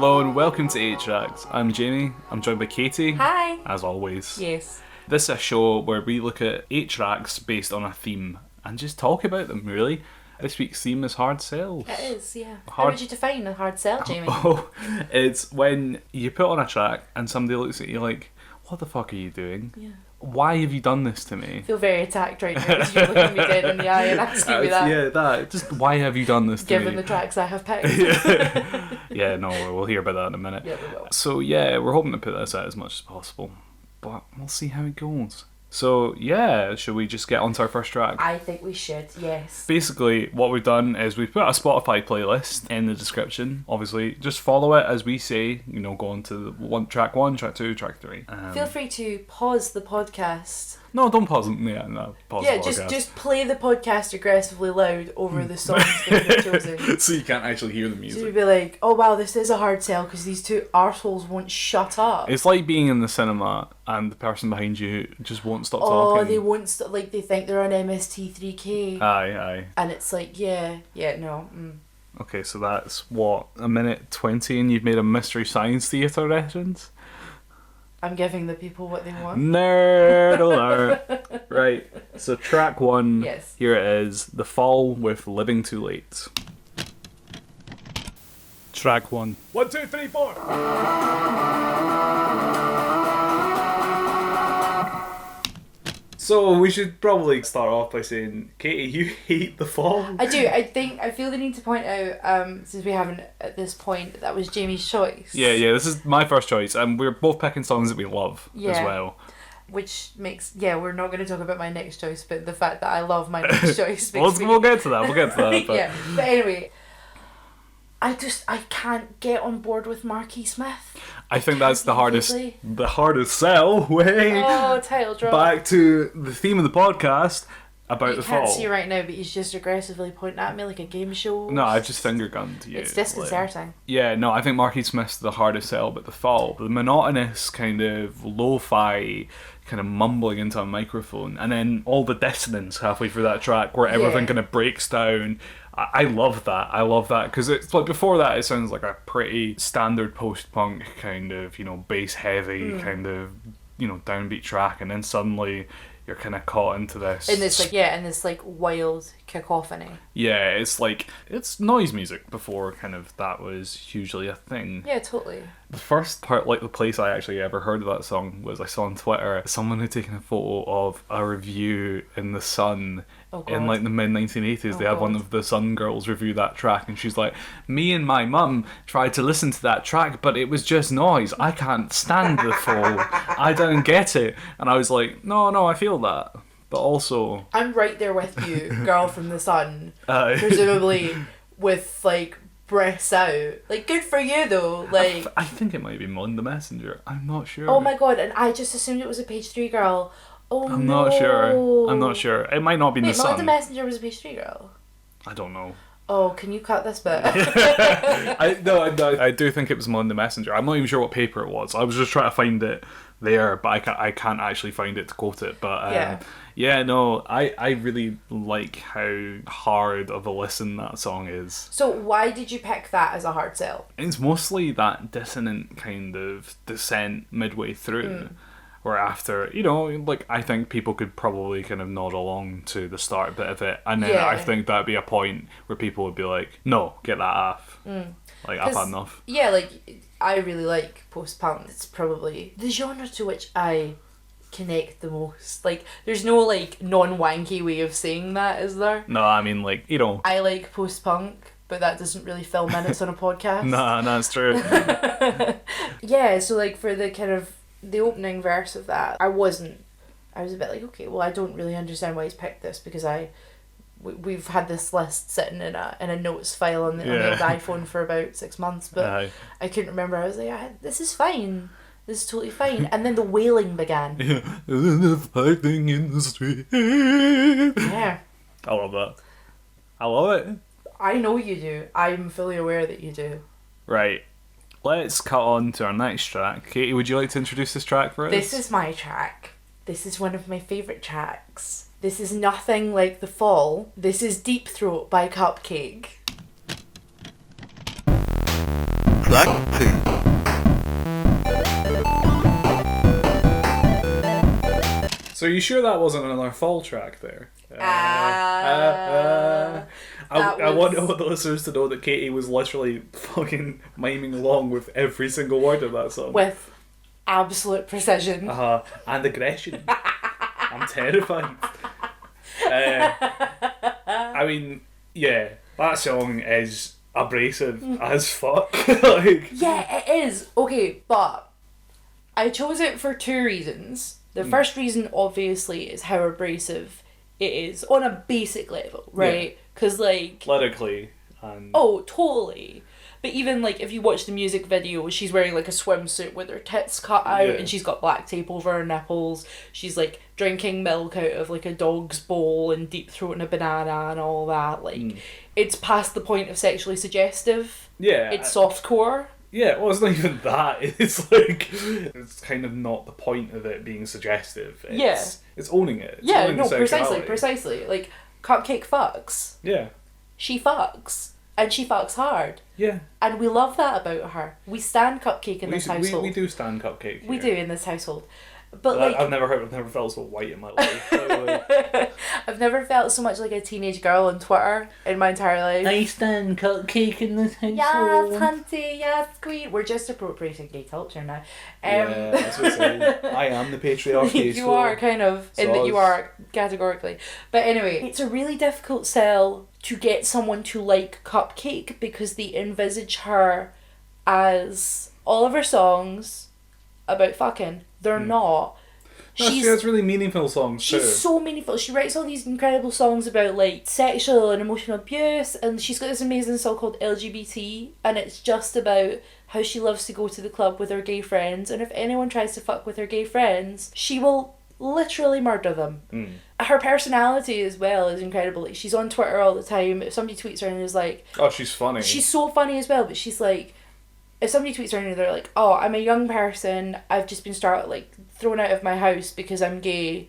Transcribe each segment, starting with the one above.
Hello and welcome to 8 Tracks. I'm Jamie. I'm joined by Katie. Hi. As always. Yes. This is a show where we look at 8 tracks based on a theme and just talk about them, really. This week's theme is hard sells. It is, yeah. How would you define a hard sell, Jamie? Oh, it's when you put on a track and somebody looks at you like, what the fuck are you doing? Yeah. Why have you done this to me? I feel very attacked right now because you're looking me dead in the eye and asking me that. Yeah, that. Just why have you done this to me? Given the tracks I have picked. Yeah, no, we'll hear about that in a minute. Yeah, we will. So yeah, we're hoping to put this out as much as possible, but we'll see how it goes. So yeah, should we just get onto our first track? I think we should, yes. Basically, what we've done is we've put a Spotify playlist in the description. Obviously, just follow it as we say. You know, go on to track 1, track 2, track 3. Feel free to pause the podcast. No, don't pause it. Yeah, no, pause Yeah, the podcast. just play the podcast aggressively loud over the songs that we've chosen. So you can't actually hear the So music. you'd be like, oh wow, this is a hard sell because these two arseholes won't shut up. It's like being in the cinema and the person behind you just won't stop Oh, talking. they won't like they think they're on MST3K. Aye. And it's like, no. Okay, so that's what, a minute 20 and you've made a Mystery Science Theatre reference? I'm giving the people what they want. Nerd alert. Right, so track 1, Yes. Here it is, The Fall with Living Too Late. Track 1. 1, 2, 3, 4. So we should probably start off by saying, Katie, you hate The Fall? I do. I feel the need to point out, since we haven't at this point, that was Jamie's choice. Yeah, this is my first choice, and we're both picking songs that we love as well. Which makes, we're not going to talk about my next choice, but the fact that I love my next choice makes We'll get to that, But... Yeah, but anyway, I can't get on board with Marky Smith. I think that's the hardest sell way. Oh, title drop. Back to the theme of the podcast about The Fall. You can't see right now, but he's just aggressively pointing at me like a game show. No, I've just finger gunned you. It's disconcerting. I think Marky Smith's the hardest sell about The Fall. The monotonous kind of lo-fi kind of mumbling into a microphone, and then all the dissonance halfway through that track where everything kind of breaks down. I love that because it's like before that it sounds like a pretty standard post-punk kind of, bass heavy kind of, downbeat track, and then suddenly you're kind of caught into this in this wild cacophony. Yeah, it's noise music before kind of that was hugely a thing. Yeah, totally. The first part, the place I actually ever heard of that song was I saw on Twitter someone had taken a photo of a review in The Sun in the mid-1980s. They had one of the Sun girls review that track, and she's like, me and my mum tried to listen to that track, but it was just noise. I can't stand The Fall. I don't get it. And I was like, no, I feel that. But also... I'm right there with you, girl from The Sun. Presumably with, breasts out. Good for you, though. I think it might be Mon the Messenger. I'm not sure. Oh my god, and I just assumed it was a page 3 girl. Oh, I'm not sure. It might not be The Sun. Mon the Messenger was a page 3 girl. I don't know. Oh, can you cut this bit? I do think it was Mon the Messenger. I'm not even sure what paper it was. I was just trying to find it there, but I can't actually find it to quote it. But I really like how hard of a listen that song is. So why did you pick that as a hard sell? It's mostly that dissonant kind of descent midway through. Where after, I think people could probably kind of nod along to the start bit of it, and then I think that'd be a point where people would be like, no, get that off. I've had enough. Yeah, I really like post-punk. It's probably the genre to which I connect the most. There's no, non-wanky way of saying that, is there? No, I mean, I like post-punk, but that doesn't really fill minutes on a podcast. No, it's true. Yeah, so, for the kind of the opening verse of that, I was a bit like, okay, well, I don't really understand why he's picked this, because we've had this list sitting in a notes file on the iPhone for about 6 months, but I couldn't remember. I was like, this is fine. This is totally fine. And then the wailing began. Fighting in the street. Yeah. I love that. I love it. I know you do. I'm fully aware that you do. Right. Let's cut on to our next track. Katie, would you like to introduce this track for us? This is my track. This is one of my favourite tracks. This is nothing like The Fall. This is Deep Throat by Cupcake. suck too. So are you sure that wasn't another fall track there? That I was- want all the listeners to know that Katie was literally fucking miming along with every single word of that song. With absolute precision. And aggression. I'm terrified. I mean, yeah, that song is abrasive as fuck. Like, Yeah, it is. Okay, but I chose it for two reasons. The first reason, obviously, is how abrasive it is on a basic level, right? Because, like... lyrically. And Oh, totally. But even, like, if you watch the music video, she's wearing, like, a swimsuit with her tits cut out, Yeah. and she's got black tape over her nipples. She's, like, drinking milk out of, like, a dog's bowl and deep-throating a banana and all that. Like, it's past the point of sexually suggestive. yeah. It's softcore. Yeah, well, it's not even that. It's like, it's kind of not the point of it being suggestive. It's owning it. It's Yeah, owning no, the sexuality. precisely. Like, Cupcake fucks. Yeah. She fucks. And she fucks hard. Yeah. And we love that about her. We stand Cupcake in this household. We do stand Cupcake. We here. do in this household. But like, I've never felt so white in my life. Like, I've never felt so much like a teenage girl on Twitter in my entire life. I stand Cupcake in this household. Yes, hunty, yes, queen. We're just appropriating gay culture now. Yeah, that's what I'm saying. I am the patriarchy. You are kind of, in that you are categorically. But anyway, it's a really difficult sell to get someone to like Cupcake because they envisage her as all of her songs about fucking. They're not. No, she has really meaningful songs too. She's so meaningful. She writes all these incredible songs about like sexual and emotional abuse, and she's got this amazing song called LGBT, and it's just about how she loves to go to the club with her gay friends, and if anyone tries to fuck with her gay friends, she will literally murder them. Her personality as well is incredible. Like, she's on Twitter all the time. If somebody tweets her and is like, oh, she's funny. she's so funny as well, but she's like, if somebody tweets her and they're like, oh, I'm a young person, I've just been thrown out of my house because I'm gay,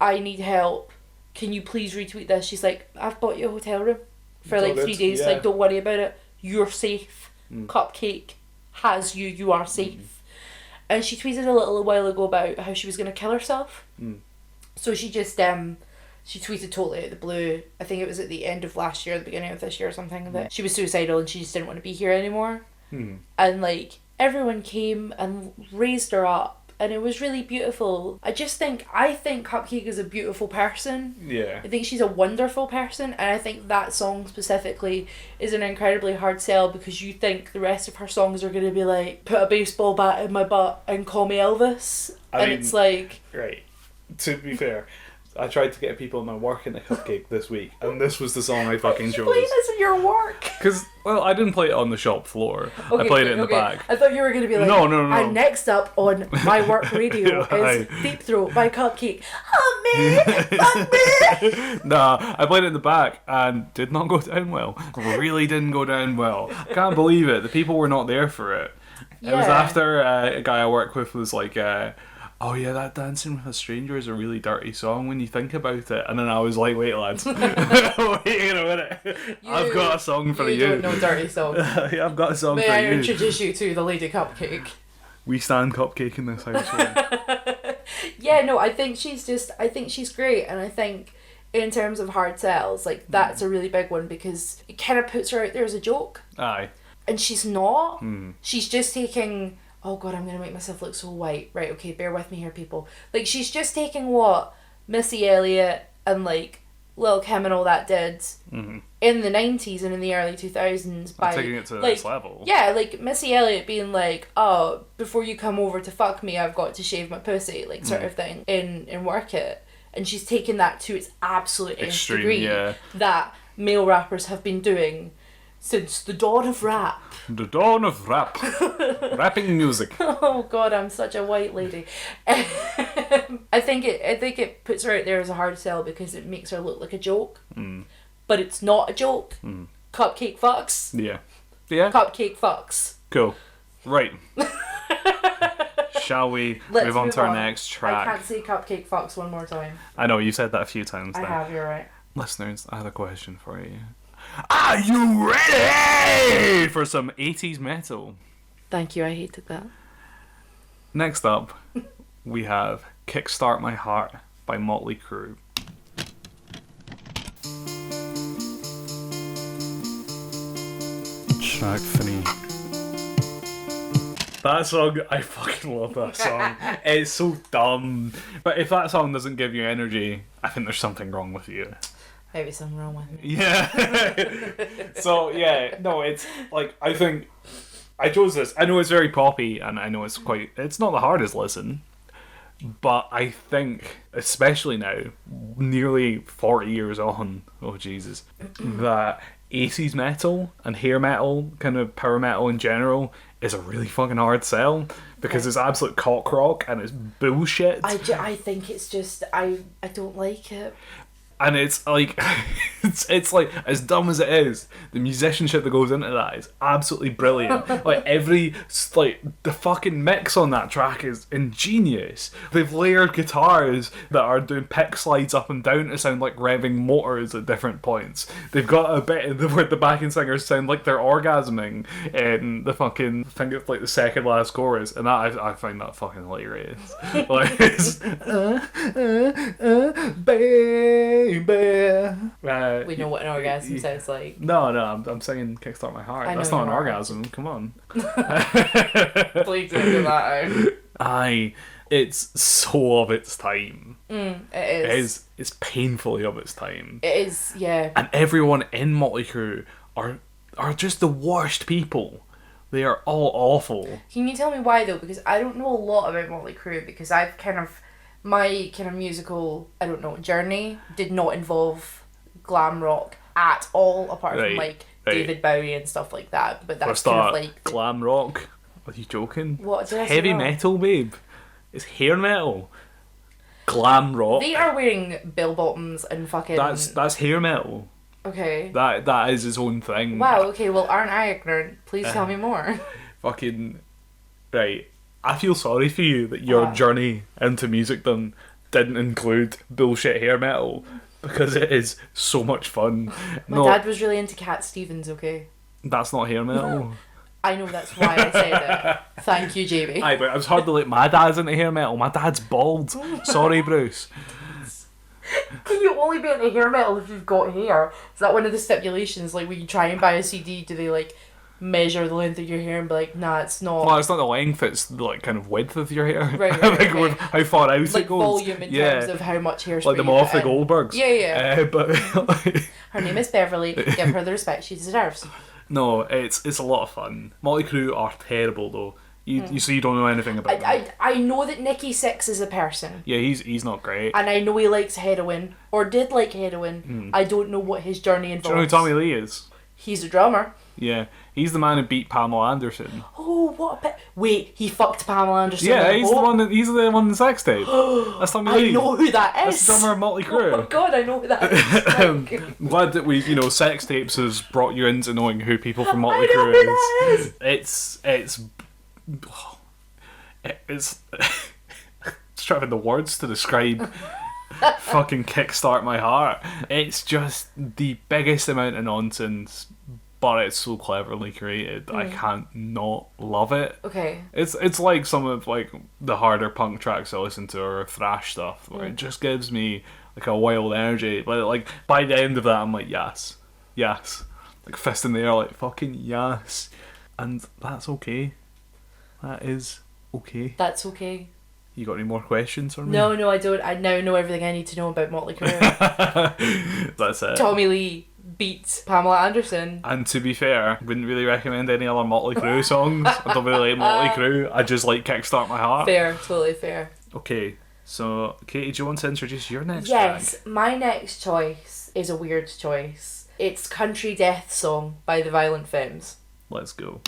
I need help, can you please retweet this? She's like, I've bought you a hotel room for It's all like 3 good. days, Yeah. like, don't worry about it, you're safe. Cupcake has you, you are safe. And she tweeted a little while ago about how she was going to kill herself. So she just she tweeted totally out of the blue, I think it was at the end of last year, the beginning of this year or something, that she was suicidal and she just didn't want to be here anymore. And like, everyone came and raised her up, and it was really beautiful. I think Cupcake is a beautiful person. Yeah. I think she's a wonderful person, and I think that song specifically is an incredibly hard sell because you think the rest of her songs are going to be like, put a baseball bat in my butt and call me Elvis. I mean, it's like... Right. To be fair, I tried to get people in my work in a Cupcake this week, and this was the song I fucking You chose. play this in your work? Because, well, I didn't play it on the shop floor. I played it in the back. I thought you were going to be like, No. And next up on my work radio is Deep Throat by Cupcake. Fuck me! Nah, I played it in the back and did not go down well. Really didn't go down well. I can't believe it. The people were not there for it. It was Yeah. after a guy I work with was like, oh yeah, that Dancing with a Stranger is a really dirty song when you think about it. And then I was like, wait lads, wait a minute. I've got a song for you. You don't know dirty songs. Yeah, I've got a song May for I you. introduce you to the Lady Cupcake? We stand Cupcake in this household. Yeah, no, I think she's great, and I think in terms of hard sells, like, that's a really big one because it kind of puts her out there as a joke, Aye. and she's not. She's just taking, oh god, I'm gonna make myself look so white. Right, okay, bear with me here, people. Like, she's just taking what Missy Elliott and like Lil' Kim and all that did in the 90s and in the early 2000s by taking it to the like, next level. Yeah, like Missy Elliott being like, oh, before you come over to fuck me, I've got to shave my pussy, like, sort of thing, in Work It. And she's taken that to its absolute nth Extreme, degree yeah. that male rappers have been doing since the dawn of rap. The dawn of rap. Rapping music. Oh god, I'm such a white lady. I think it puts her out there as a hard sell because it makes her look like a joke. But it's not a joke. Cupcake fucks. Yeah. Yeah. Cupcake fucks. Cool. Right. Shall we Let's move on to our next I track? can't say Cupcake fucks one more time. I know, you said that a few times I now. have, you're right. Listeners, I had a question for you. Are you ready for some 80s metal? Thank you, I hated that. Next up, we have Kickstart My Heart by Motley Crue. Track 3. That song, I fucking love that song. It's so dumb. But if that song doesn't give you energy, I think there's something wrong with you. Maybe something wrong with me. Yeah. So, yeah, no, it's like, I think I chose this. I know it's very poppy, and I know it's not the hardest listen. But I think, especially now, nearly 40 years on, oh Jesus, that 80s metal and hair metal, kind of power metal in general, is a really fucking hard sell because it's absolute cock rock and it's bullshit. I think it's just, I don't like it. And it's like, it's like, as dumb as it is, the musicianship that goes into that is absolutely brilliant. Like, the fucking mix on that track is ingenious. They've layered guitars that are doing pick slides up and down to sound like revving motors at different points. They've got a bit where the backing singers sound like they're orgasming in the fucking, I think it's like the second last chorus, and that I find that fucking hilarious. Like, it's, baby. We know what an orgasm sounds like. No, I'm singing Kickstart My Heart. That's not an orgasm. Come on. Please don't do that out. It's so of its time. It is. It's painfully of its time. It is, yeah. And everyone in Motley Crue are just the worst people. They are all awful. Can you tell me why though? Because I don't know a lot about Motley Crue because my kind of musical, I don't know, journey did not involve glam rock at all, apart from David Bowie and stuff like that. But that's kind of like glam rock. Are you joking? What did I say? Heavy metal, babe. It's hair metal. Glam rock. They are wearing bell bottoms and fucking. That's hair metal. Okay. That is his own thing. Wow. Okay. Well, aren't I ignorant? Please tell me more. Fucking right. I feel sorry for you that your journey into musicdom didn't include bullshit hair metal because it is so much fun. My dad was really into Cat Stevens, okay? That's not hair metal. I know, that's why I said it. Thank you, Jamie. Aye, but I was hard to like, my dad's into hair metal. My dad's bald. Sorry, Bruce. Can you only be into hair metal if you've got hair? Is that one of the stipulations? Like, when you try and buy a CD, do they like measure the length of your hair and be like, nah, it's not. Well, it's not the length, it's the like kind of width of your hair. Right, like okay. how far out like it goes. Volume in terms of how much hairspray. Like the Moth, the Goldbergs. Yeah. But like, her name is Beverly. Give her the respect she deserves. No, it's a lot of fun. Motley Crue are terrible though. You so you don't know anything about them. I know that Nikki Sixx is a person. Yeah, he's not great. And I know he likes heroin, or did like heroin. I don't know what his journey involves. Do you know who Tommy Lee is? He's a drummer. Yeah, he's the man who beat Pamela Anderson. Oh, what a wait, he fucked Pamela Anderson. Yeah, he's the one in the sex tape. That's Tommy Lee. I know who that is. That's the drummer of Motley Crue. Oh my god, I know who that is. I'm glad that sex tapes has brought you into knowing who people from Motley I know Crue who that is. It's trying to find the words to describe fucking Kickstart My Heart. It's just the biggest amount of nonsense, but it's so cleverly created. I can't not love it. Okay. It's like some of like the harder punk tracks I listen to or thrash stuff where it just gives me like a wild energy. But like by the end of that I'm like yes. Like fist in the air like fucking yes. And that's okay. That is okay. That's okay. You got any more questions for me? No, I don't. I now know everything I need to know about Motley Crue. That's it. Tommy Lee beats Pamela Anderson. And to be fair, wouldn't really recommend any other Motley Crue songs. I don't really like Motley Crue. I just like Kickstart My Heart. Fair, totally fair. Okay, so Katie, do you want to introduce your next Yes, track? my next choice is a weird choice. It's Country Death Song by the Violent Femmes. Let's go.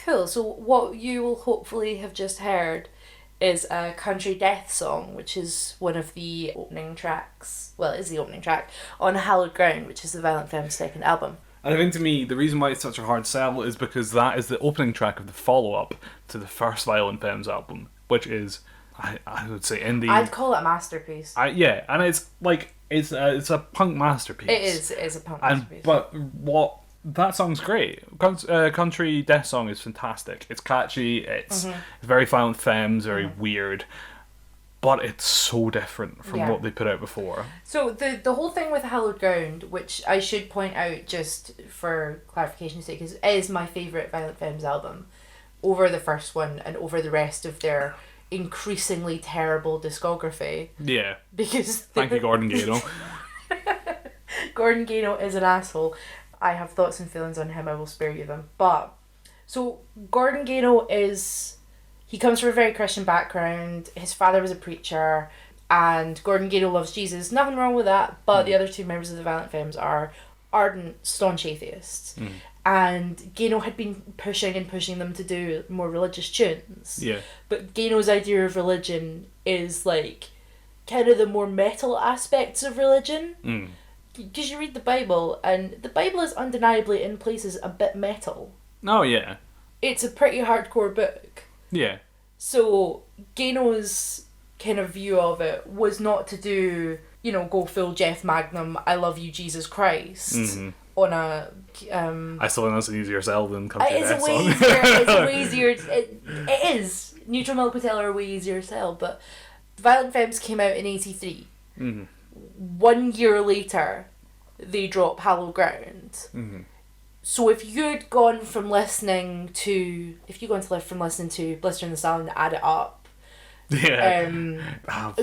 Cool, so what you will hopefully have just heard is a Country Death Song, which is one of the opening tracks, well, it is the opening track, on Hallowed Ground, which is the Violent Femmes' second album. And I think to me, the reason why it's such a hard sell is because that is the opening track of the follow-up to the first Violent Femmes album, which is I would say indie. I'd call it a masterpiece. Yeah, and it's like it's a punk masterpiece. It is a punk masterpiece. But that song's great. Country Death Song is fantastic. It's catchy. It's very Violent Femmes, very weird. But it's so different from what they put out before. So the whole thing with Hallowed Ground, which I should point out just for clarification's sake, is my favourite Violent Femmes album over the first one and over the rest of their increasingly terrible discography. Yeah. Because thank you, Gordon Gano. Gordon Gano is an asshole. I have thoughts and feelings on him. I will spare you them. But so Gordon Gano he comes from a very Christian background. His father was a preacher, and Gordon Gano loves Jesus. Nothing wrong with that. But the other two members of the Violent Femmes are ardent, staunch atheists. And Gano had been pushing them to do more religious tunes. Yeah. But Gano's idea of religion is like kind of the more metal aspects of religion. Because you read the Bible, and the Bible is undeniably in places a bit metal. Oh, yeah. It's a pretty hardcore book. Yeah. So Gano's kind of view of it was not to do, go full Jeff Magnum, I love you, Jesus Christ, on a... I still think that's an easier sell than Country Death Song. It's a way easier... It is. Neutral Milk Hotel are a way easier sell, but Violent Femmes came out in 83. 1 year later, they drop Hallowed Ground. So if you'd gone from listening to Blister in the Sun, Add It Up. Yeah.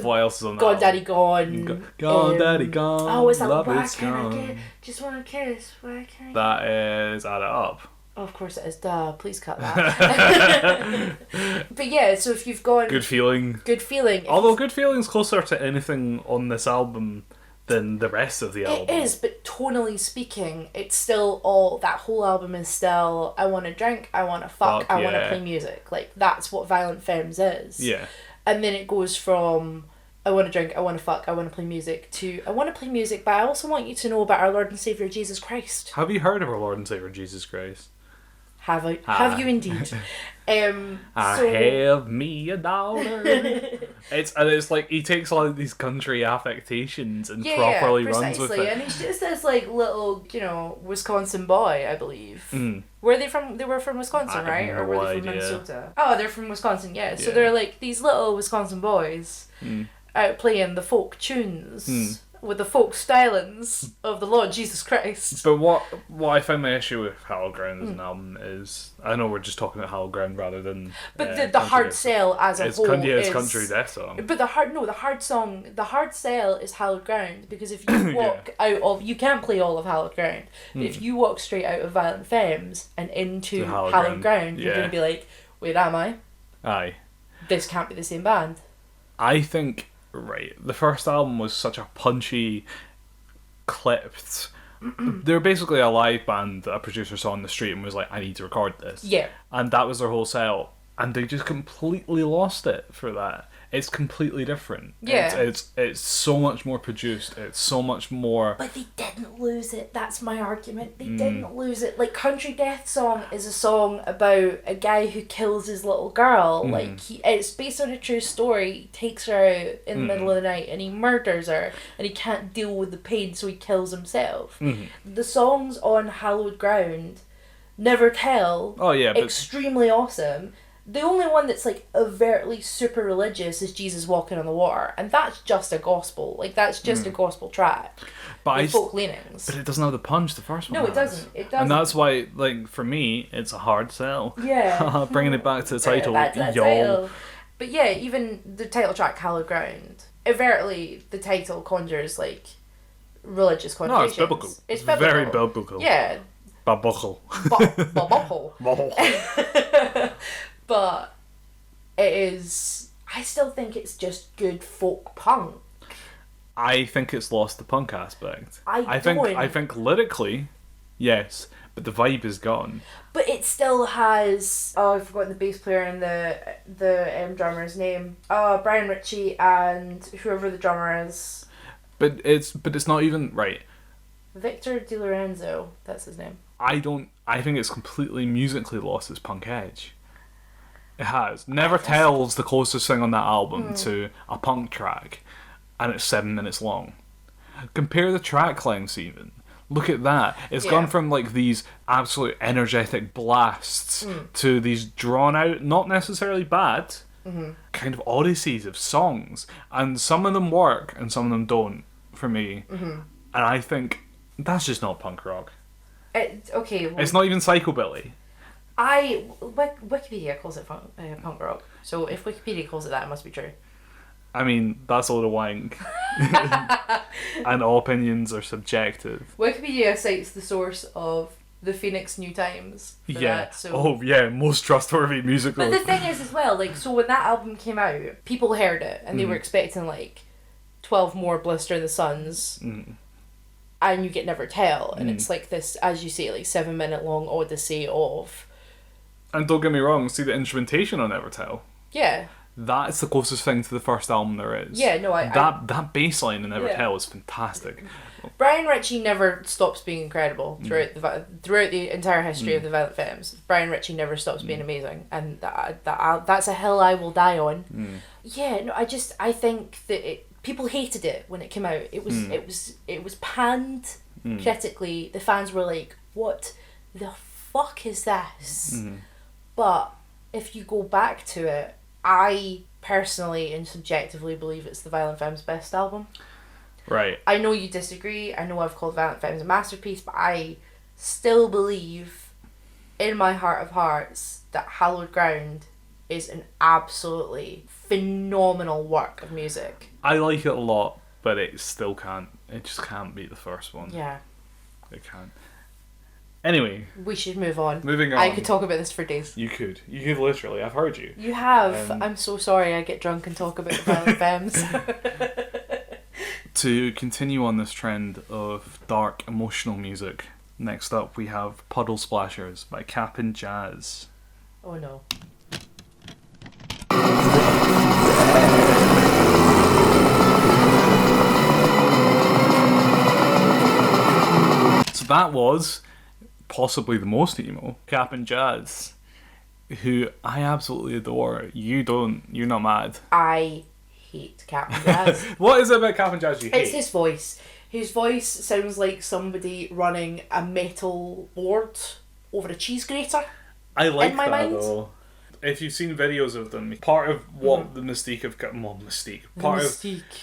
What else is on that? Gone Daddy Gone. Gone Daddy Gone. Oh, it's that Love Why is Can't gone. I Get Just Wanna Kiss? Why Can't I That is Add It Up. Oh, of course it is. Duh. Please cut that. But yeah, so if you've gone... Good Feeling. Good Feeling. Although Good Feeling's closer to anything on this album than the rest of the album. It is, but tonally speaking, it's still all... That whole album is still, I want to drink, I want to fuck, I want to play music. Like, that's what Violent Femmes is. Yeah. And then it goes from, I want to drink, I want to fuck, I want to play music, to, I want to play music, but I also want you to know about our Lord and Saviour Jesus Christ. Have you heard of our Lord and Saviour Jesus Christ? Have you indeed? Have me a dollar. it's like he takes all of these country affectations and properly runs with it. And he's just this like little, Wisconsin boy, I believe. Were they from? They were from Wisconsin, right? Or were they from Minnesota? Oh, they're from Wisconsin. Yeah. So they're like these little Wisconsin boys out playing the folk tunes. With the folk stylings of the Lord Jesus Christ. But what I find my issue with Hallowed Ground as an album is, I know we're just talking about Hallowed Ground rather than... But the hard sell as a whole it's Country Death Song. But the hard sell is Hallowed Ground, because if you walk out of... You can't play all of Hallowed Ground, but if you walk straight out of Violent Femmes and into Hallowed Ground, you're going to be like, where am I? Aye. This can't be the same band. I think... Right, the first album was such a punchy, clipped... They were basically a live band that a producer saw on the street and was like, I need to record this. Yeah. And that was their whole sell. And they just completely lost it for that. It's completely different. Yeah. It's so much more produced. It's so much more... But they didn't lose it. That's my argument. They didn't lose it. Like, Country Death Song is a song about a guy who kills his little girl. Like, it's based on a true story. He takes her out in the middle of the night and he murders her. And he can't deal with the pain, so he kills himself. The songs on Hallowed Ground, Never Tell, extremely awesome. The only one that's like overtly super religious is Jesus Walking on the Water, and that's just a gospel. Like, that's just a gospel track with folk leanings. But it doesn't have the punch the first one No, it doesn't. It doesn't. And that's why, like, for me, it's a hard sell. Yeah. Bringing it back to the title, title. But yeah, even the title track, Hallowed Ground, overtly the title conjures like religious connotations. No, it's biblical. It's biblical. Very biblical. Yeah. Biblical. Biblical. But it is... I still think it's just good folk punk. I think it's lost the punk aspect. I think lyrically, yes, but the vibe is gone. But it still has... Oh, I've forgotten the bass player and the drummer's name. Brian Ritchie and whoever the drummer is. But it's not even... Right. Victor DiLorenzo, that's his name. I think it's completely musically lost its punk edge. It has. Never Tell's the closest thing on that album to a punk track, and it's 7 minutes long. Compare the track lengths even. Look at that. It's gone from like these absolute energetic blasts to these drawn out, not necessarily bad, kind of odysseys of songs. And some of them work and some of them don't for me. And I think that's just not punk rock. Okay. Well, it's not even psychobilly. Wikipedia calls it punk rock. So if Wikipedia calls it that, it must be true. I mean, that's a load of wank. And all opinions are subjective. Wikipedia cites the source of the Phoenix New Times for that, so... Oh, yeah, most trustworthy musical. But the thing is as well, like, so when that album came out, people heard it, and they were expecting, like, 12 more Blister in the Suns, and you get Never Tell, and it's like this, as you say, like, 7 minute long odyssey of... And don't get me wrong, see the instrumentation on Never Tell? Yeah. That's the closest thing to the first album there is. Yeah, no, that bass line in Never Tell is fantastic. Brian Ritchie never stops being incredible throughout the entire history of the Violent Femmes. Brian Ritchie never stops being amazing, and that's a hill I will die on. Yeah, no, I think that people hated it when it came out. It was panned critically. The fans were like, "What the fuck is this?" But if you go back to it, I personally and subjectively believe it's the Violent Femmes' best album. Right. I know you disagree. I know I've called Violent Femmes a masterpiece, but I still believe, in my heart of hearts, that Hallowed Ground is an absolutely phenomenal work of music. I like it a lot, but it still can't. It just can't beat the first one. Yeah. It can't. Anyway. We should move on. Moving on. I could talk about this for days. You could. You could literally. I've heard you. You have. I'm so sorry I get drunk and talk about the Violent Femmes. To continue on this trend of dark, emotional music, next up we have Puddle Splashers by Cap'n Jazz. Oh no. So that was possibly the most emo, Cap'n Jazz, who I absolutely adore. You don't. You're not mad. I hate Cap'n Jazz. What is it about Cap'n Jazz you hate? It's his voice. His voice sounds like somebody running a metal board over a cheese grater. I like in my that mind. though. If you've seen videos of them, part of what the mystique of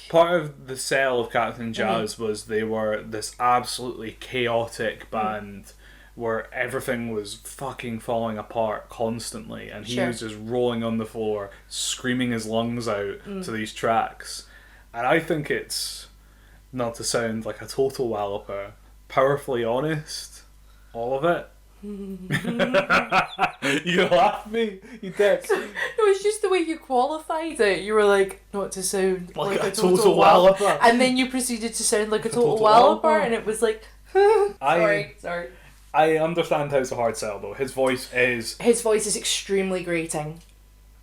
part of the sell of Captain Jazz was they were this absolutely chaotic band where everything was fucking falling apart constantly, and he was just rolling on the floor, screaming his lungs out to these tracks. And I think it's, not to sound like a total walloper, powerfully honest, all of it. You laughed at me, you dick. No, it's just the way you qualified it. You were like, not to sound like a total walloper. And then you proceeded to sound like a total walloper, and it was like, sorry. I understand how it's a hard sell though. His voice is extremely grating.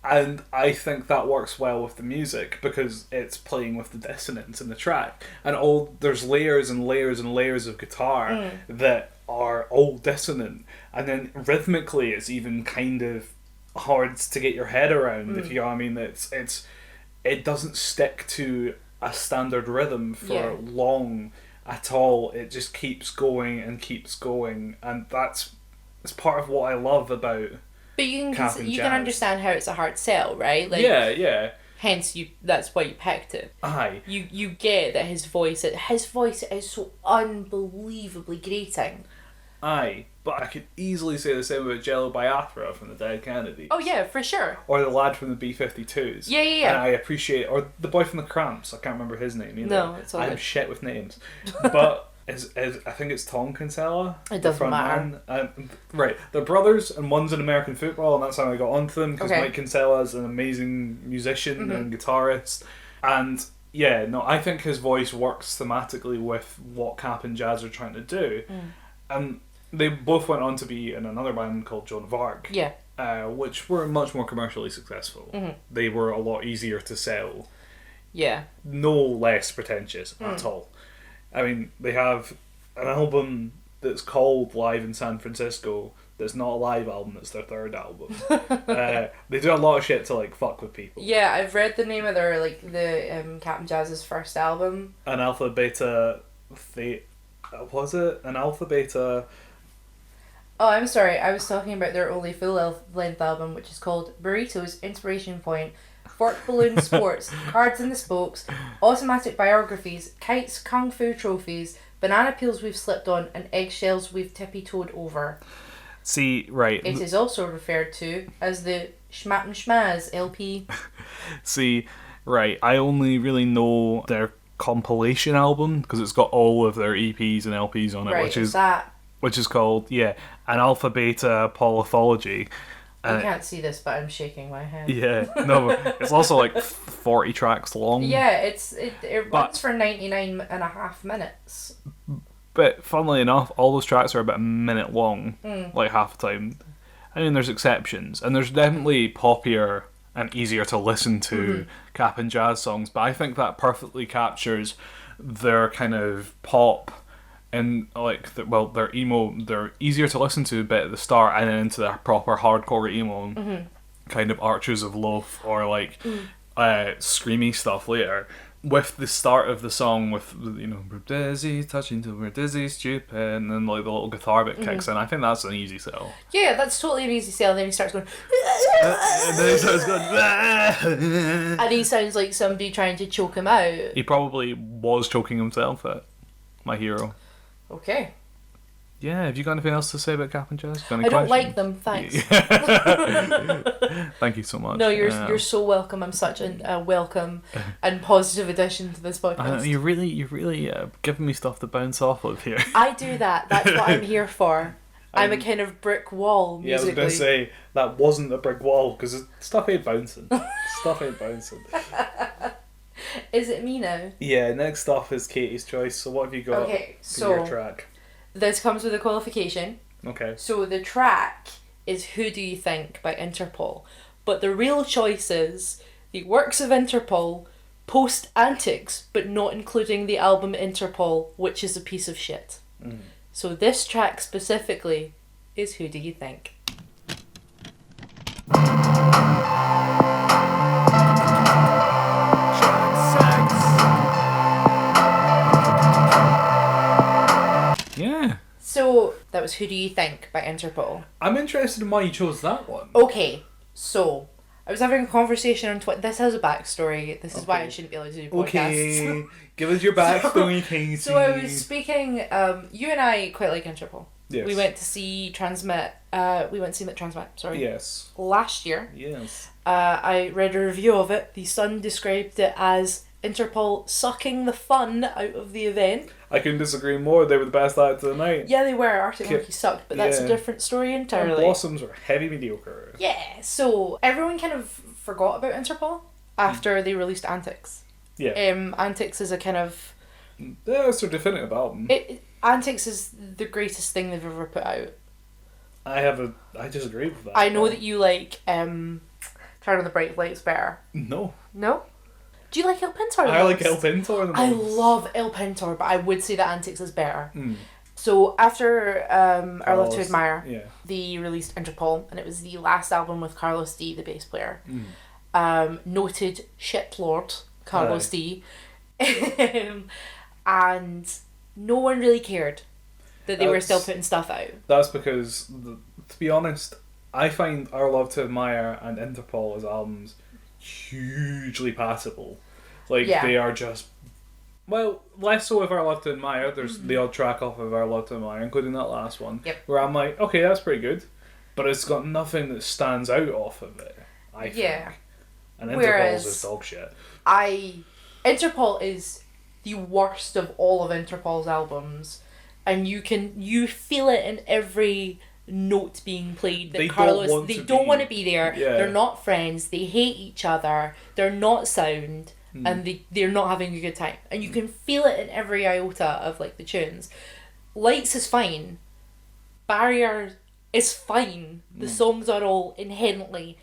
And I think that works well with the music because it's playing with the dissonance in the track. And there's layers and layers and layers of guitar that are all dissonant. And then rhythmically it's even kind of hard to get your head around, if you know what I mean. It doesn't stick to a standard rhythm for long at all. It just keeps going, and that's part of what I love about. But you can understand how it's a hard sell, right? Like, yeah. Hence, that's why you picked it. Aye. You get that his voice is so unbelievably grating. Aye, but I could easily say the same about Jello Biafra from the Dead Kennedys. Oh yeah, for sure. Or the lad from the B-52s. Yeah. And I appreciate, or the boy from the Cramps. I can't remember his name either. No, it's all I'm good. shit with names, but I think it's Tom Kinsella. It doesn't matter. Right, they're brothers, and one's in American football, and that's how I got onto them because Okay. Mike Kinsella is an amazing musician and guitarist, and. Yeah, no, I think his voice works thematically with what Cap'n Jazz are trying to do. And they both went on to be in another band called Joan of Arc, which were much more commercially successful. They were a lot easier to sell. Yeah. No less pretentious at all. I mean, they have an album that's called Live in San Francisco that's not a live album, it's their third album. They do a lot of shit to like fuck with people. Yeah, I've read the name of their Captain Jazz's first album. An Alpha Beta was it? An Alpha Beta. Oh, I'm sorry. I was talking about their only full-length album, which is called Burritos, Inspiration Point, Fork Balloon Sports, Cards in the Spokes, Automatic Biographies, Kites, Kung Fu Trophies, Banana Peels We've Slipped On, and Eggshells We've Tippy-Toed Over. See, right. It is also referred to as the Schmack and Schmaz LP. See, right. I only really know their compilation album because it's got all of their EPs and LPs on it, Right, which is called An Alpha Beta Polythology. You can't see this, but I'm shaking my head. Yeah, no, it's also like 40 tracks long. Yeah, it runs for 99.5 minutes. But funnily enough, all those tracks are about a minute long, like half the time. I mean, there's exceptions, and there's definitely poppier and easier to listen to Cap and Jazz songs, but I think that perfectly captures their kind of pop and like their emo. They're easier to listen to a bit at the start, and then into their proper hardcore emo kind of Archers of Loaf or like screamy stuff later. With the start of the song, with we're dizzy, touching till we're dizzy, stupid, and then like the little guitar bit kicks in. I think that's an easy sell. Yeah, that's totally an easy sell. And then he starts going, and then he starts going, and he sounds like somebody trying to choke him out. He probably was choking himself at My Hero. Okay. Yeah, have you got anything else to say about Cap and Jazz? I don't like them, thanks. Thank you so much. No, you're so welcome. I'm such a welcome and positive addition to this podcast. You're really giving me stuff to bounce off of here. I do that. That's what I'm here for. I'm a kind of brick wall musically. Yeah, I was going to say, that wasn't a brick wall, because stuff ain't bouncing. Stuff ain't bouncing. Is it me now? Yeah, next up is Katie's choice. So what have you got for your track? This comes with a qualification. Okay. So the track is Who Do You Think by Interpol. But the real choice is the works of Interpol, post Antics, but not including the album Interpol, which is a piece of shit. So this track specifically is Who Do You Think? Yeah. So that was Who Do You Think by Interpol. I'm interested in why you chose that one. Okay, so I was having a conversation on Twitter. This has a backstory. This is why I shouldn't be allowed to do podcasts. Okay, give us your backstory, Katie. So I was speaking. You and I quite like Interpol. Yes. We went to see Transmit. Transmit. Sorry. Yes. Last year. Yes. I read a review of it. The Sun described it as Interpol sucking the fun out of the event. I couldn't disagree more. They were the best act of the night. Yeah, they were. Arctic Monkeys sucked, but that's a different story entirely. And Blossoms were heavy mediocre. Yeah, so everyone kind of forgot about Interpol after they released Antics. Yeah. Antics is a kind of... Yeah, it's their definitive album. Antics is the greatest thing they've ever put out. I disagree with that. I know that you like Turn on the Bright Lights better. No. No? Do you like El Pintor? I like El Pintor the most. I love El Pintor, but I would say that Antics is better. So after Our Love to Admire, they released Interpol, and it was the last album with Carlos D, the bass player. Noted shitlord Carlos D. And no one really cared that they were still putting stuff out. That's because, to be honest, I find Our Love to Admire and Interpol as albums hugely passable. They are just... Well, less so with Our Love to Admire. There's the odd track off of Our Love to Admire, including that last one, where I'm like, okay, that's pretty good, but it's got nothing that stands out off of it, I think. And Interpol's just dog shit. Interpol is the worst of all of Interpol's albums, and you feel it in every note being played that they don't want to be there. They're not friends, they hate each other, they're not sound, and they're not having a good time, and you can feel it in every iota of like the tunes. Lights is fine, Barrier is fine, the songs are all inherently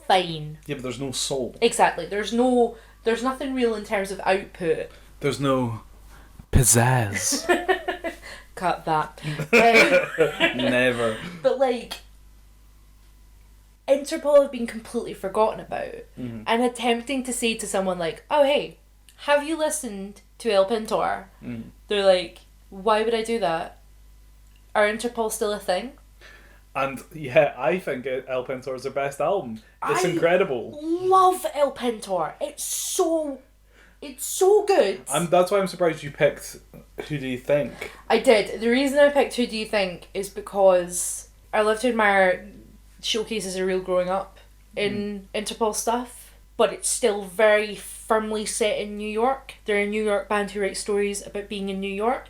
fine. Yeah, but there's no soul. Exactly, there's nothing real in terms of output. There's no pizzazz. Cut that. Never. But like, Interpol have been completely forgotten about, and attempting to say to someone like, "Oh hey, have you listened to El Pintor?" They're like, "Why would I do that? Are Interpol still a thing?" And yeah, I think El Pintor is their best album. It's incredible. Love El Pintor. It's so good. That's why I'm surprised you picked Who Do You Think? I did. The reason I picked Who Do You Think is because I Love to Admire showcases a real growing up in Interpol stuff, but it's still very firmly set in New York. They're a New York band who write stories about being in New York.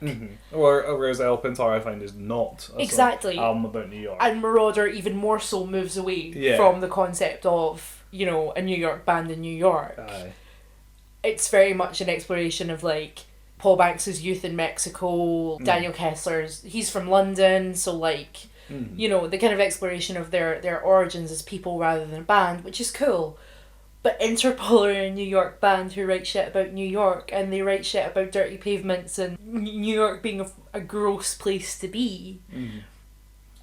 Whereas El Pintor, I find, is not a exactly album about New York. And Marauder even more so moves away from the concept of, you know, a New York band in New York. Aye. It's very much an exploration of like Paul Banks's youth in Mexico, Daniel Kessler's, he's from London, so like, you know, the kind of exploration of their origins as people rather than a band, which is cool. But Interpol are a New York band who write shit about New York, and they write shit about dirty pavements and New York being a gross place to be. And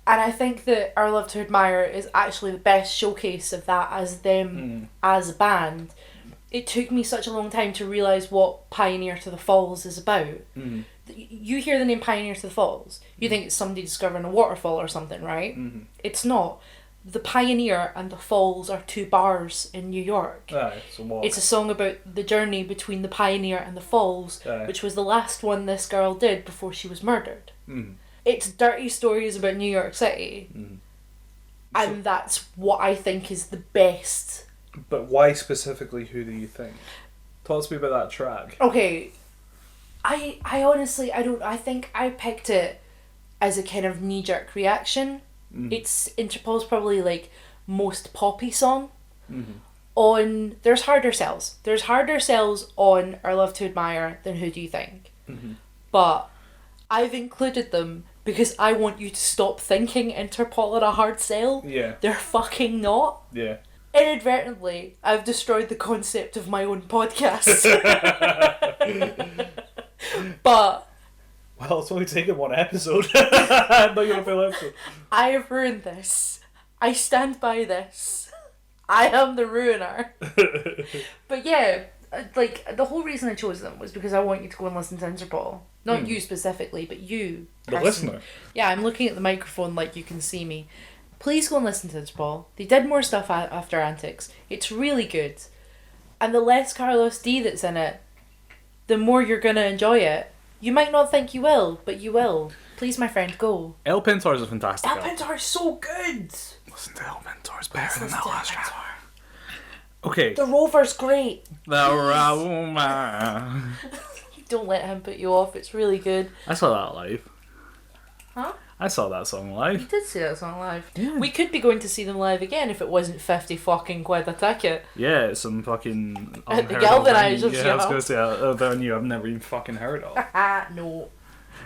I think that Our Love to Admire is actually the best showcase of that as them as a band. It took me such a long time to realise what Pioneer to the Falls is about. You hear the name Pioneer to the Falls, you think it's somebody discovering a waterfall or something, right? It's not. The Pioneer and the Falls are two bars in New York. It's a song about the journey between the Pioneer and the Falls, which was the last one this girl did before she was murdered. It's dirty stories about New York City. And that's what I think is the best. But why specifically Who Do You Think? Talk to me about that track. Okay, I honestly, I think I picked it as a kind of knee-jerk reaction. It's Interpol's probably like most poppy song. On There's harder sells on Our Love to Admire than Who Do You Think? But I've included them because I want you to stop thinking Interpol are a hard sell. They're fucking not. Inadvertently, I've destroyed the concept of my own podcast. But well, it's only taken one episode. Not even a full episode. I have ruined this. I stand by this. I am the ruiner. But yeah, like, the whole reason I chose them was because I want you to go and listen to Interpol. Not you specifically, but you. The listener. Yeah, I'm looking at the microphone like you can see me. Please go and listen to Interpol. They did more stuff after Antics. It's really good. And the less Carlos D that's in it, the more you're going to enjoy it. You might not think you will, but you will. Please, my friend, go. El Pintor is a fantastic El album. Pintor is so good. Listen to El Pintor, it's better than that last track. Okay. The Rover's great. The Rover. Don't let him put you off. It's really good. I saw that live. Huh? I saw that song live. You did see that song live. Yeah. We could be going to see them live again if it wasn't 50 fucking quid a ticket. Yeah, it's some fucking At the Galvanisers, yeah, I was going to say, they're new I've never even fucking heard of. No.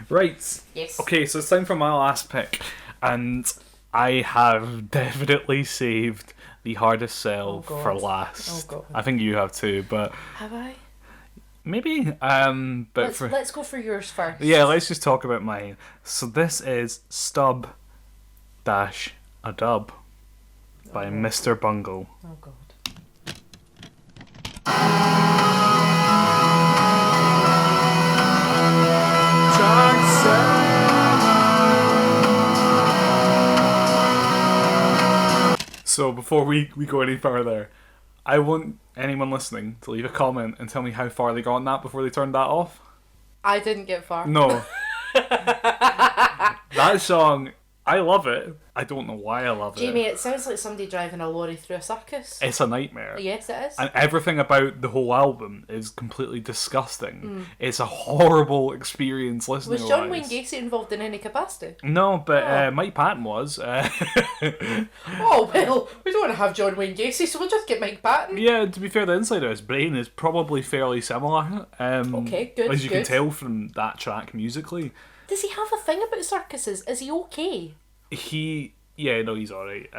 Right. Yes. Okay, so it's time for my last pick. And I have definitely saved the hardest sell for last. Oh, God. I think you have too, but... Have I? Maybe, but let's go for yours first. Yeah, let's just talk about mine. So this is Stub Dash a Dub by Mr. Bungle. Oh God. So before we go any further, I want anyone listening to leave a comment and tell me how far they got on that before they turned that off. I didn't get far. No. That song, I love it. I don't know why I love Jamie, it. it sounds like somebody driving a lorry through a circus. It's a nightmare. Yes, it is. And everything about the whole album is completely disgusting. It's a horrible experience listening to Was John Wayne Gacy involved in any capacity? No, but Mike Patton was. Oh, well, we don't want to have John Wayne Gacy, so we'll just get Mike Patton. Yeah, to be fair, the inside of his brain is probably fairly similar. Okay, good. As you can tell from that track musically. Does he have a thing about circuses? Is he okay? He Yeah, no, he's alright.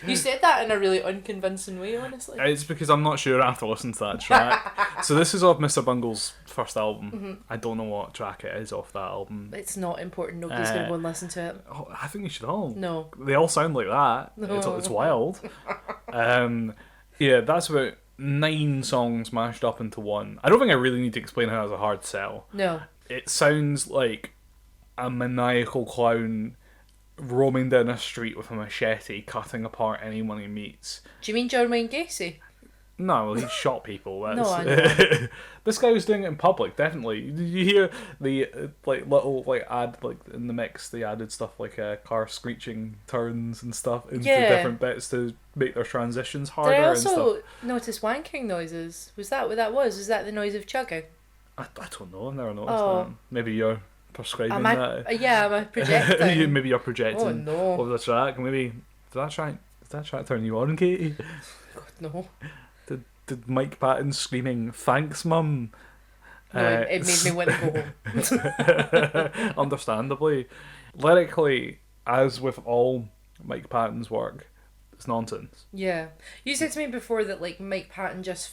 You said that in a really unconvincing way, honestly. It's because I'm not sure after listening to that track. So this is off Mr. Bungle's first album. Mm-hmm. I don't know what track it is off that album. It's not important. Nobody's going to go and listen to it. Oh, I think you should all. No. They all sound like that. No. It's wild. Yeah, that's about 9 songs mashed up into one. I don't think I really need to explain how it's a hard sell. No. It sounds like a maniacal clown roaming down a street with a machete, cutting apart anyone he meets. Do you mean John Wayne Gacy? No, well, he shot people. That's... No, I know. This guy was doing it in public, definitely. Did you hear the little ad in the mix? They added stuff like car screeching turns and stuff into different bits to make their transitions harder. Did I and stuff. also notice wanking noises? Was that what that was? Was that the noise of chugging? I don't know. I've never noticed that. Maybe you're prescribing that. Yeah, am I projecting? Maybe you're projecting. Oh no! Over the track. Maybe did that track turn you on, Katie? God, no. Did Mike Patton screaming "Thanks, Mum"? No, it made me want to go home. Understandably, lyrically, as with all Mike Patton's work, it's nonsense. Yeah, you said to me before that Mike Patton just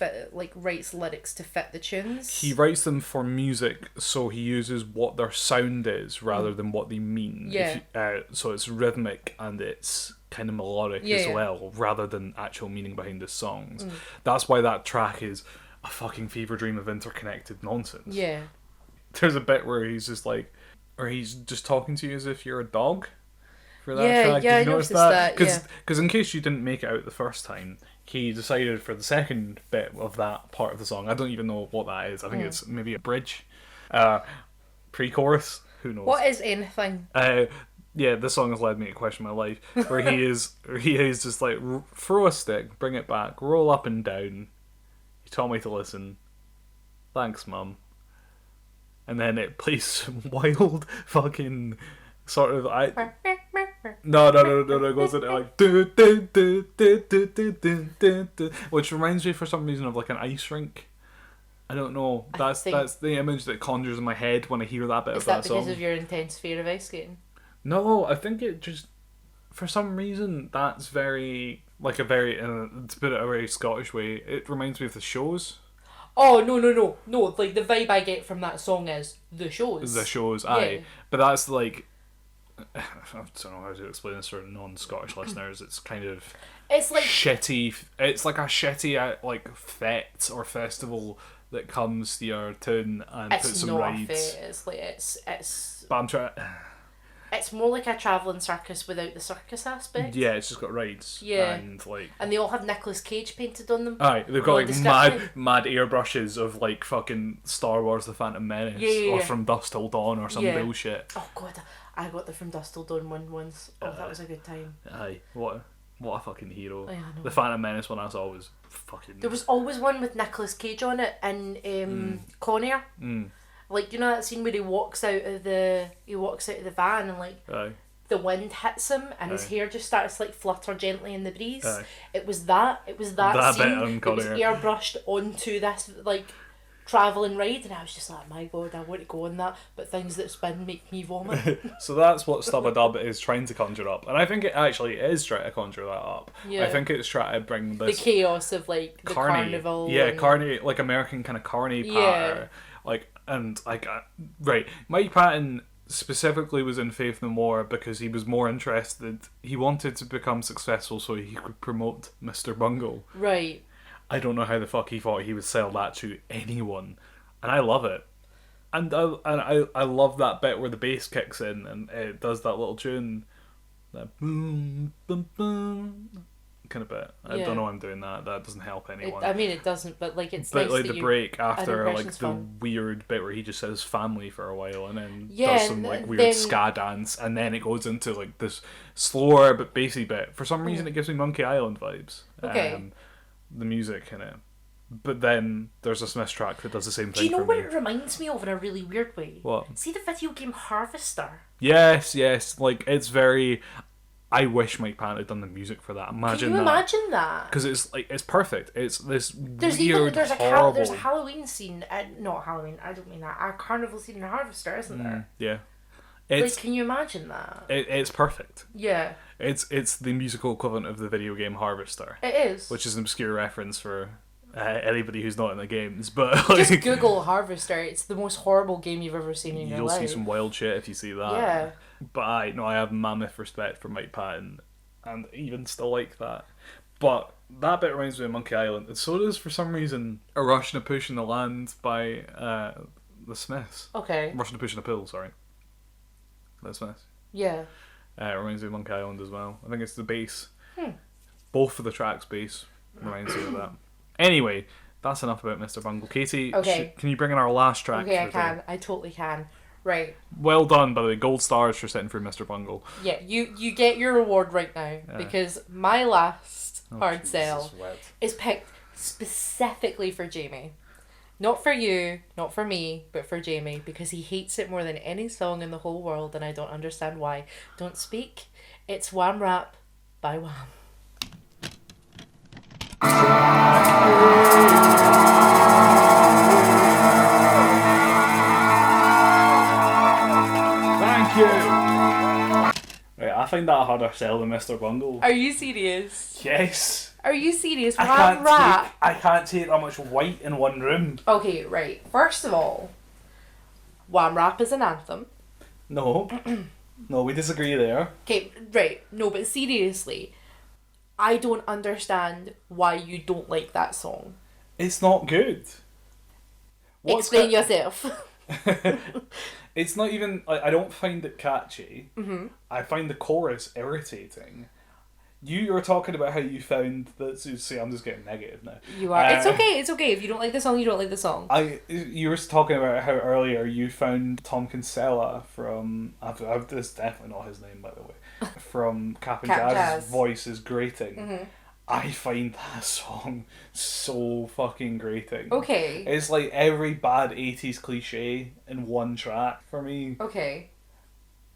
writes lyrics to fit the tunes. He writes them for music, so he uses what their sound is rather than what they mean. Yeah. So it's rhythmic and it's kind of melodic as well, rather than actual meaning behind the songs. That's why that track is a fucking fever dream of interconnected nonsense. Yeah. There's a bit where he's just talking to you as if you're a dog. For that track. Yeah, Did you I notice noticed that? Yeah. Because in case you didn't make it out the first time, he decided for the second bit of that part of the song, I don't even know what that is. I think it's maybe a bridge, pre-chorus. Who knows? What is anything? Yeah, this song has led me to question my life. Where he is just like, throw a stick, bring it back, roll up and down. You told me to listen. Thanks, Mum. And then it plays some wild fucking sort of No, it goes into like do, do, do, do, do, do, do, do, do, which reminds me for some reason of like an ice rink. I don't know. That's the image that conjures in my head when I hear that bit of that song. Is that because of your intense fear of ice skating? No, I think it just for some reason that's very like a very to put it a very Scottish way. It reminds me of the shows. Oh no! Like the vibe I get from that song is the shows. The shows, aye. But that's like I don't know how to explain this for non-Scottish listeners. It's kind of it's like shitty. It's like a shitty like fete or festival that comes to your town and puts some rides. It's not a fete. It's. But I'm trying. It's more like a travelling circus without the circus aspect. Yeah, it's just got rides. Yeah. And they all have Nicolas Cage painted on them. Aye, they've got like mad airbrushes of like fucking Star Wars The Phantom Menace or From Dusk Till Dawn or some bullshit. Oh god, I got the From Dusk Till Dawn one once. Oh, that was a good time. Aye, what a fucking hero. I know. The Phantom Menace one I saw was fucking... There was always one with Nicolas Cage on it in Con Air. Like, you know that scene where he walks out of the van and like the wind hits him and his hair just starts to like flutter gently in the breeze. It was that scene. It was airbrushed onto this like travelling ride, and I was just like, my god, I want to go on that, but things that spin make me vomit. So that's what Stubba Dub is trying to conjure up, and I think it actually is trying to conjure that up. I think it's trying to bring this the chaos of like the carnival. Yeah, carny, like American kind of carny patter. Like, and like, right, Mike Patton specifically was in Faith No More because he was more interested. He wanted to become successful so he could promote Mr. Bungle. Right. I don't know how the fuck he thought he would sell that to anyone, and I love it. And I love that bit where the bass kicks in and it does that little tune, that boom boom boom kind of bit. I don't know why I'm doing that. That doesn't help anyone. It doesn't, but like it's but nice like that the break after like the fun. Weird bit where he just says family for a while and then does some like weird ska dance, and then it goes into like this slower but bassy bit. For some reason it gives me Monkey Island vibes. Okay. The music in it. But then there's a Smiths track that does the same thing. Do you know for what me. it reminds me of in a really weird way? What? See the video game Harvester? Yes. Like, it's very... I wish Mike Patton had done the music for that. Imagine that. Can you imagine that? Because it's like, it's perfect. It's this there's weird, there's horrible... a Halloween scene, not Halloween, I don't mean that, a carnival scene in Harvester, isn't there? Yeah. It's can you imagine that? it's perfect. Yeah. It's the musical equivalent of the video game Harvester. It is. Which is an obscure reference for anybody who's not in the games, but just Google Harvester. It's the most horrible game you've ever seen in your life. You'll see some wild shit if you see that. Yeah. But I have mammoth respect for Mike Patton, and even still like that. But that bit reminds me of Monkey Island, and so does, for some reason, A Rush and a Push in the Land by the Smiths. Okay. Rush and a Push in a Pool, sorry. The Smiths. Yeah. It reminds me of Monkey Island as well. I think it's the bass. Both of the tracks' bass reminds me of that. Anyway, that's enough about Mr. Bungle. Katie, okay. Can you bring in our last track? Okay, I can. I totally can. Right. Well done, by the way. Gold stars for sitting through Mr. Bungle. Yeah, you get your reward right now, because my last hard sell is picked specifically for Jamie. Not for you, not for me, but for Jamie, because he hates it more than any song in the whole world, and I don't understand why. Don't speak. It's Wham Rap by Wham. Thank you! Right, I find that harder sell than Mr. Bungle. Are you serious? Yes! Are you serious? Wham Rap? I can't take that much white in one room. Okay, right. First of all, Wham Rap is an anthem. No. No, we disagree there. Okay, right. No, but seriously, I don't understand why you don't like that song. It's not good. Explain yourself. It's not even... I don't find it catchy. Mm-hmm. I find the chorus irritating. You were talking about how you found that... See, I'm just getting negative now. You are. It's okay. It's okay. If you don't like the song, you don't like the song. You were talking about how earlier you found Tom Kinsella from... this is definitely not his name, by the way. From Cap and Jazz's voice is grating. Mm-hmm. I find that song so fucking grating. Okay. It's like every bad 80s cliche in one track for me. Okay.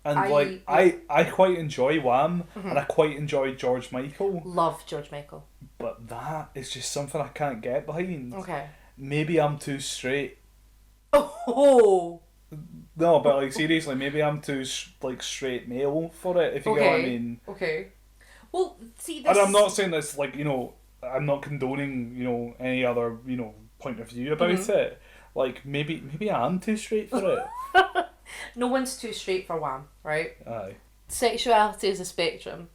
And I quite enjoy Wham, and I quite enjoy George Michael. Love George Michael. But that is just something I can't get behind. Okay. Maybe I'm too straight. Oh! No, but like seriously, maybe I'm too straight male for it, if you get what I mean. Okay. Well, see, this... And I'm not saying this like, I'm not condoning, any other, point of view about it. Like, maybe I am too straight for it. No one's too straight for Wham, right? Aye. Sexuality is a spectrum.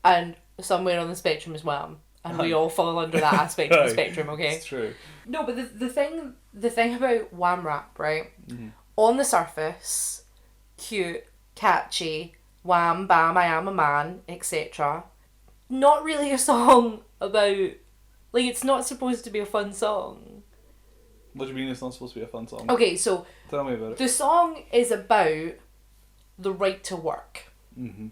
And somewhere on the spectrum is Wham. And we all fall under that aspect of the spectrum, okay? It's true. No, but the thing about Wham Rap, right? On the surface, cute, catchy, wham, bam, I am a man, etc. Not really a song about... Like, it's not supposed to be a fun song. What do you mean it's not supposed to be a fun song? Okay, so... Tell me about it. The song is about the right to work. Mm-hmm.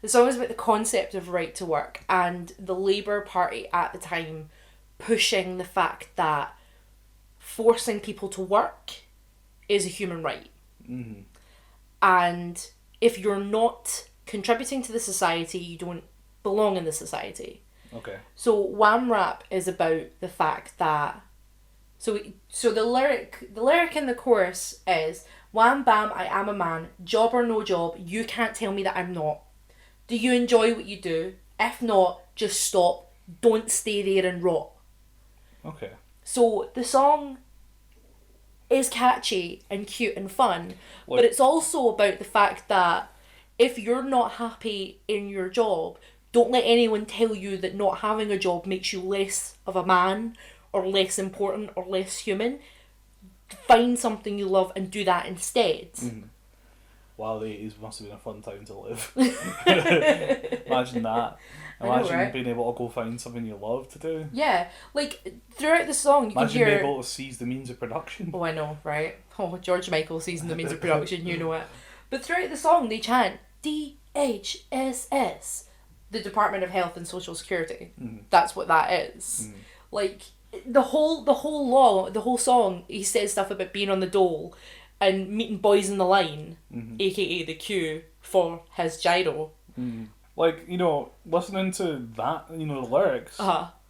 The song is about the concept of right to work and the Labour Party at the time pushing the fact that forcing people to work is a human right. Mm-hmm. And if you're not contributing to the society, you don't belong in the society. Okay. So Wham Rap is about the fact that... So the lyric in the chorus is, wham bam, I am a man, job or no job, you can't tell me that I'm not. Do you enjoy what you do? If not, just stop. Don't stay there and rot. Okay. So the song is catchy and cute and fun, but it's also about the fact that if you're not happy in your job, don't let anyone tell you that not having a job makes you less of a man or less important or less human. Find something you love and do that instead. Mm-hmm. Wow, the 80s must have been a fun time to live. Imagine that. Imagine being able to go find something you love to do. Yeah, like throughout the song you can hear... being able to seize the means of production. Oh, I know, right? Oh, George Michael seizing the means of production, you know it. But throughout the song they chant DHSS, the Department of Health and Social Security. Mm-hmm. That's what that is. Mm-hmm. Like the whole song, he says stuff about being on the dole and meeting boys in the line, aka the queue for his gyro. Mm-hmm. Like, listening to that, the lyrics,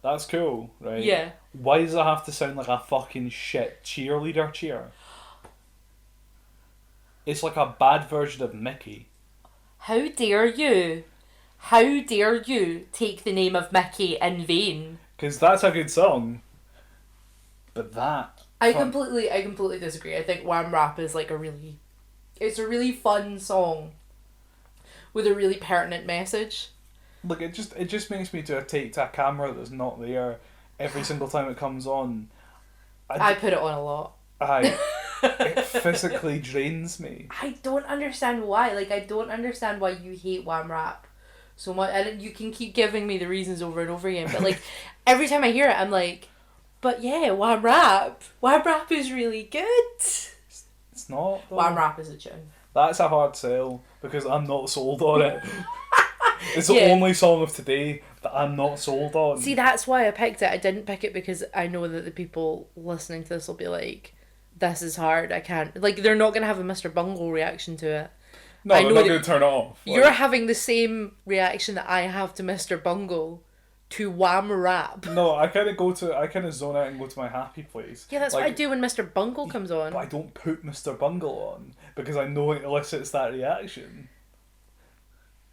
that's cool, right? Yeah. Why does it have to sound like a fucking shit cheerleader cheer? It's like a bad version of Mickey. How dare you? How dare you take the name of Mickey in vain? Because that's a good song. But that... I completely disagree. I think Wham Rap is like it's a really fun song with a really pertinent message. Look, it just makes me do a take to a camera that's not there every single time it comes on. I put it on a lot. It physically drains me. I don't understand why. Like, I don't understand why you hate Wham Rap so much. And you can keep giving me the reasons over and over again. But, like, every time I hear it, I'm like, but yeah, Wham Rap. Wham Rap is really good. It's not, though. Wham Rap is a tune. That's a hard sell, because I'm not sold on it. It's the only song of today that I'm not sold on. See, that's why I picked it. I didn't pick it because I know that the people listening to this will be like, this is hard, I can't... Like, they're not going to have a Mr. Bungle reaction to it. No, they're not going to turn it off. You're having the same reaction that I have to Mr. Bungle to Wham Rap. No, I kind of zone out and go to my happy place. Yeah, that's what I do when Mr. Bungle comes on. But I don't put Mr. Bungle on, because I know it elicits that reaction.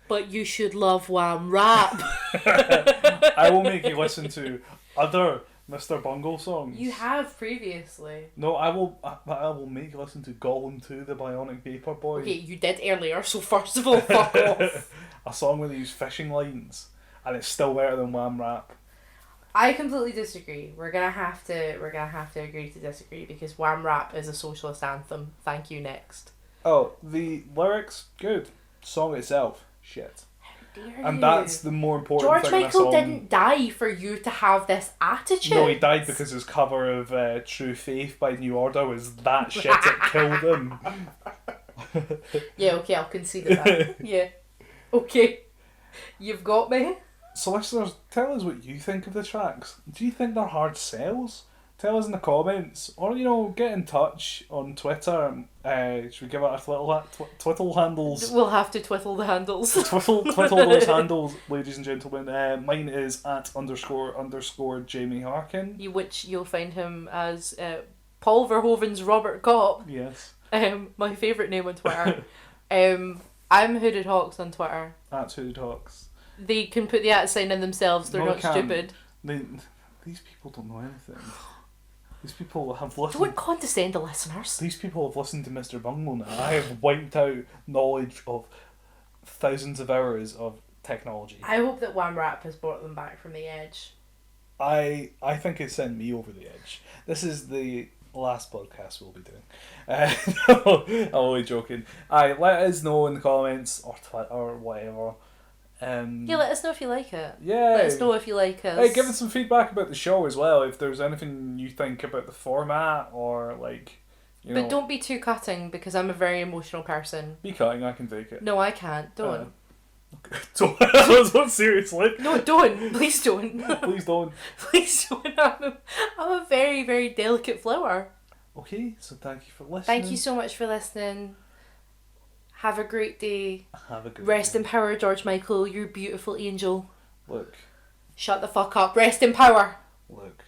But you should love Wham Rap. I will make you listen to other Mr. Bungle songs. You have previously. No, I will make you listen to Gollum 2, the Bionic Paperboy. Okay, you did earlier, so first of all, fuck off. A song where they use fishing lines, and it's still better than Wham Rap. I completely disagree. We're gonna have to agree to disagree, because Wham Rap is a socialist anthem. Thank you, next. Oh, the lyrics, good. Song itself, shit. And you. that's the more important George thing in a Michael song. didn't die for you to have this attitude. No, he died because his cover of True Faith by New Order was that shit it killed him. Yeah, okay, I'll concede that. Yeah. Okay. You've got me. So listeners, tell us what you think of the tracks. Do you think they're hard sells? Tell us in the comments, or get in touch on Twitter. Should we give out our twiddle handles? We'll have to twiddle the handles. Twiddle those handles, ladies and gentlemen. Mine is @__ Jamie Harkin. Which you'll find him as Paul Verhoeven's Robert Kopp. Yes. My favourite name on Twitter. I'm Hooded Hawks on Twitter. @Hooded Hawks. They can put the @ sign in themselves. They're not stupid. These people don't know anything. These people have listened... Don't condescend to listeners. These people have listened to Mr. Bungle now. I have wiped out knowledge of thousands of hours of technology. I hope that Wham Rap has brought them back from the edge. I think it sent me over the edge. This is the last podcast we'll be doing. I'm only joking. Let us know in the comments, or Twitter, or whatever. Yeah, let us know if you like it. Yeah. Let us know if you like us. Hey, give us some feedback about the show as well, if there's anything you think about the format, or But don't be too cutting, because I'm a very emotional person. Be cutting, I can take it. No, I can't. Don't. Don't, seriously. No, don't. Please don't. Please don't. Please don't. I'm a very, very delicate flower. Okay, so thank you for listening. Thank you so much for listening. Have a great day. Have a good Rest day. in power, George Michael. You're a beautiful angel. Look. Shut the fuck up. Rest in power. Look.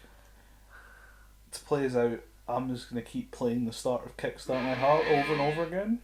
To play us out, I'm just going to keep playing the start of Kickstart My Heart over and over again.